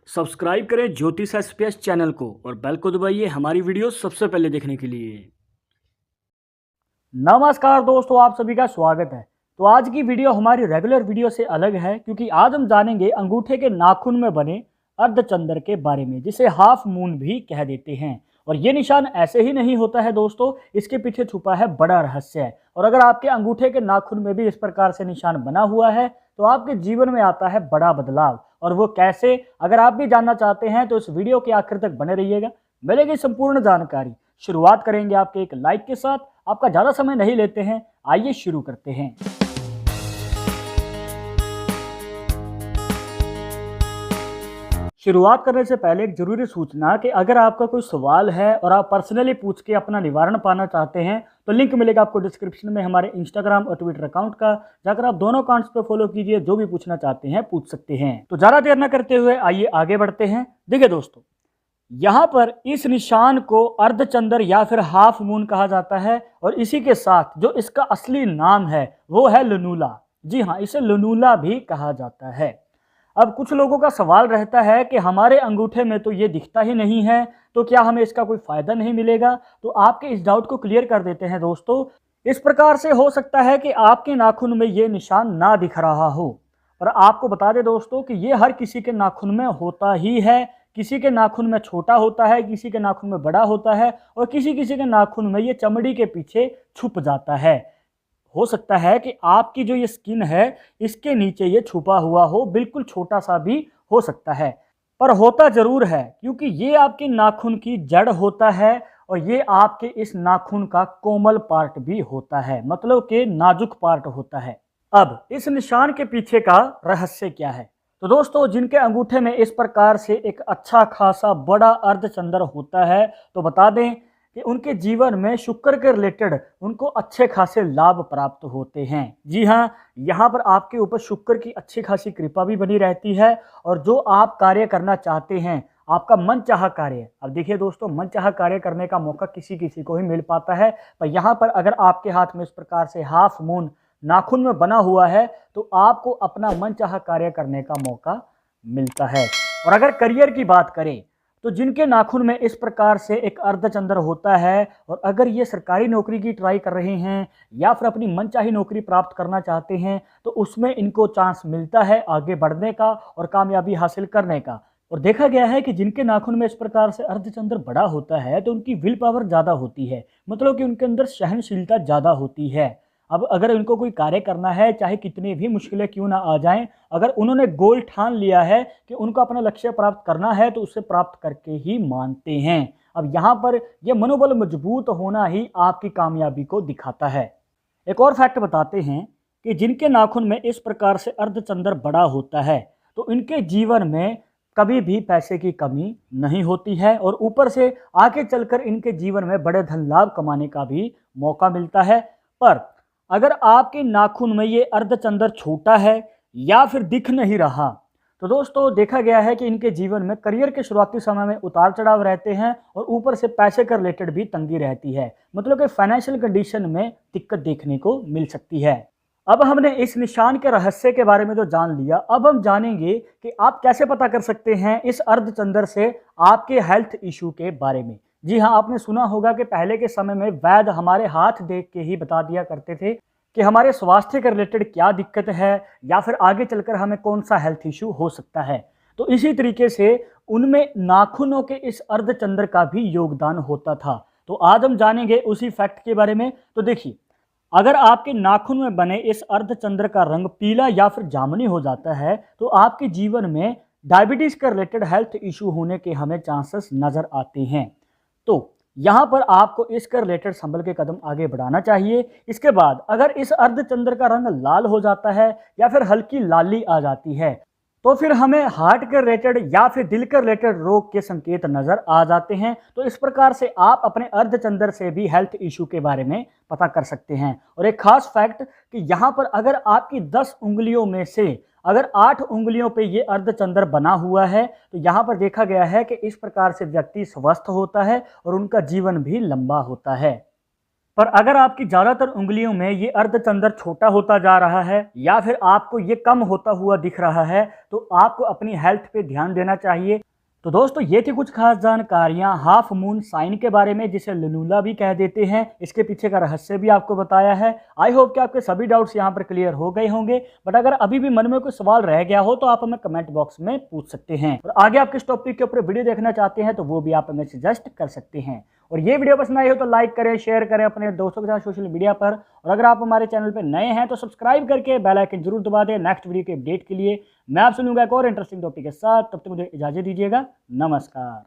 Subscribe करें ज्योतिष SPS channel को और बेल को दबाइए हमारी वीडियो सबसे पहले देखने के लिए। नमस्कार दोस्तों, आप सभी का स्वागत है। तो आज की वीडियो हमारी रेगुलर वीडियो से अलग है क्योंकि आज हम जानेंगे अंगूठे के नाखून में बने अर्धचंद्र के बारे में, जिसे हाफ मून भी कह देते हैं। और ये निशान ऐसे ही नहीं होता है दोस्तों, इसके पीछे छुपा है बड़ा रहस्य है। और अगर आपके अंगूठे के नाखून में भी इस प्रकार से निशान बना हुआ है तो आपके जीवन में आता है बड़ा बदलाव। और वो कैसे, अगर आप भी जानना चाहते हैं तो इस वीडियो के आखिर तक बने रहिएगा, मिलेगी संपूर्ण जानकारी। शुरुआत करेंगे आपके एक लाइक के साथ। आपका ज़्यादा समय नहीं लेते हैं, आइए शुरू करते हैं। शुरुआत करने से पहले एक जरूरी सूचना कि अगर आपका कोई सवाल है और आप पर्सनली पूछ के अपना निवारण पाना चाहते हैं तो लिंक मिलेगा आपको डिस्क्रिप्शन में हमारे इंस्टाग्राम और ट्विटर अकाउंट का। जाकर आप दोनों अकाउंट्स पे फॉलो कीजिए, जो भी पूछना चाहते हैं पूछ सकते हैं। तो ज़्यादा देर न करते हुए आइए आगे बढ़ते हैं। देखिए दोस्तों, यहाँ पर इस निशान को अर्धचंद्र या फिर हाफ मून कहा जाता है और इसी के साथ जो इसका असली नाम है वो है लुनूला। जी हाँ, इसे लुनूला भी कहा जाता है। अब कुछ लोगों का सवाल रहता है कि हमारे अंगूठे में तो ये दिखता ही नहीं है, तो क्या हमें इसका कोई फायदा नहीं मिलेगा? तो आपके इस डाउट को क्लियर कर देते हैं दोस्तों। इस प्रकार से हो सकता है कि आपके नाखून में ये निशान ना दिख रहा हो, और आपको बता दें दोस्तों कि ये हर किसी के नाखून में होता ही है। किसी के नाखून में छोटा होता है, किसी के नाखून में बड़ा होता है, और किसी किसी के नाखून में ये चमड़ी के पीछे छुप जाता है। हो सकता है कि आपकी जो ये स्किन है इसके नीचे ये छुपा हुआ हो, बिल्कुल छोटा सा भी हो सकता है, पर होता जरूर है क्योंकि ये आपके नाखून की जड़ होता है और ये आपके इस नाखून का कोमल पार्ट भी होता है, मतलब कि नाजुक पार्ट होता है। अब इस निशान के पीछे का रहस्य क्या है? तो दोस्तों, जिनके अंगूठे में इस प्रकार से एक अच्छा खासा बड़ा अर्धचंद्र होता है तो बता दें कि उनके जीवन में शुक्र के रिलेटेड उनको अच्छे खासे लाभ प्राप्त होते हैं। जी हाँ, यहाँ पर आपके ऊपर शुक्र की अच्छी खासी कृपा भी बनी रहती है और जो आप कार्य करना चाहते हैं, आपका मनचाहा कार्य, अब देखिए दोस्तों, मनचाहा कार्य करने का मौका किसी किसी को ही मिल पाता है, पर यहाँ पर अगर आपके हाथ में इस प्रकार से हाफ मून नाखून में बना हुआ है तो आपको अपना मनचाहा कार्य करने का मौका मिलता है। और अगर करियर की बात करें तो जिनके नाखून में इस प्रकार से एक अर्धचंद्र होता है और अगर ये सरकारी नौकरी की ट्राई कर रहे हैं या फिर अपनी मनचाही नौकरी प्राप्त करना चाहते हैं तो उसमें इनको चांस मिलता है आगे बढ़ने का और कामयाबी हासिल करने का। और देखा गया है कि जिनके नाखून में इस प्रकार से अर्धचंद्र बड़ा होता है तो उनकी विल पावर ज़्यादा होती है, मतलब कि उनके अंदर सहनशीलता ज़्यादा होती है। अब अगर इनको कोई कार्य करना है, चाहे कितनी भी मुश्किलें क्यों ना आ जाएं, अगर उन्होंने गोल ठान लिया है कि उनको अपना लक्ष्य प्राप्त करना है तो उसे प्राप्त करके ही मानते हैं। अब यहाँ पर यह मनोबल मजबूत होना ही आपकी कामयाबी को दिखाता है। एक और फैक्ट बताते हैं कि जिनके नाखून में इस प्रकार से अर्धचंद्र बड़ा होता है तो इनके जीवन में कभी भी पैसे की कमी नहीं होती है और ऊपर से आगे चलकर इनके जीवन में बड़े धन लाभ कमाने का भी मौका मिलता है। पर अगर आपके नाखून में ये अर्धचंद्र छोटा है या फिर दिख नहीं रहा तो दोस्तों देखा गया है कि इनके जीवन में करियर के शुरुआती समय में उतार चढ़ाव रहते हैं और ऊपर से पैसे का रिलेटेड भी तंगी रहती है, मतलब कि फाइनेंशियल कंडीशन में दिक्कत देखने को मिल सकती है। अब हमने इस निशान के रहस्य के बारे में तो जान लिया, अब हम जानेंगे कि आप कैसे पता कर सकते हैं इस अर्धचंद्र से आपके हेल्थ इशू के बारे में। जी हाँ, आपने सुना होगा कि पहले के समय में वैद्य हमारे हाथ देख के ही बता दिया करते थे कि हमारे स्वास्थ्य के रिलेटेड क्या दिक्कत है या फिर आगे चलकर हमें कौन सा हेल्थ इशू हो सकता है। तो इसी तरीके से उनमें नाखूनों के इस अर्धचंद्र का भी योगदान होता था। तो आज हम जानेंगे उसी फैक्ट के बारे में। तो देखिए, अगर आपके नाखून में बने इस अर्धचंद्र का रंग पीला या फिर जामुनी हो जाता है तो आपके जीवन में डायबिटीज का रिलेटेड हेल्थ इशू होने के हमें चांसेस नजर आते हैं। तो यहाँ पर आपको इसके रिलेटेड संभल के कदम आगे बढ़ाना चाहिए। इसके बाद अगर इस अर्धचंद्र का रंग लाल हो जाता है या फिर हल्की लाली आ जाती है तो फिर हमें हार्ट के रिलेटेड या फिर दिल के रिलेटेड रोग के संकेत नजर आ जाते हैं। तो इस प्रकार से आप अपने अर्धचंद्र से भी हेल्थ इशू के बारे में पता कर सकते हैं। और एक खास फैक्ट कि यहाँ पर अगर आपकी 10 उंगलियों में से अगर 8 उंगलियों पे ये अर्धचंद्र बना हुआ है तो यहाँ पर देखा गया है कि इस प्रकार से व्यक्ति स्वस्थ होता है और उनका जीवन भी लंबा होता है। पर अगर आपकी ज़्यादातर उंगलियों में ये अर्धचंद्र छोटा होता जा रहा है या फिर आपको ये कम होता हुआ दिख रहा है तो आपको अपनी हेल्थ पे ध्यान देना चाहिए। तो दोस्तों ये थी कुछ खास जानकारियां हाफ मून साइन के बारे में, जिसे लुनूला भी कह देते हैं। इसके पीछे का रहस्य भी आपको बताया है। आई होप कि आपके सभी डाउट्स यहां पर क्लियर हो गए होंगे। बट अगर अभी भी मन में कोई सवाल रह गया हो तो आप हमें कमेंट बॉक्स में पूछ सकते हैं, और आगे आप किस टॉपिक के ऊपर वीडियो देखना चाहते हैं तो वो भी आप हमें सजेस्ट कर सकते हैं। और ये वीडियो पसंद आई हो तो लाइक करें, शेयर करें अपने दोस्तों के साथ सोशल मीडिया पर। और अगर आप हमारे चैनल पर नए हैं तो सब्सक्राइब करके बेल आइकन जरूर दबा दें नेक्स्ट वीडियो के अपडेट के लिए। मैं आपसे मिलूंगा एक और इंटरेस्टिंग टॉपिक के साथ, तब तक मुझे इजाजत दीजिएगा। नमस्कार।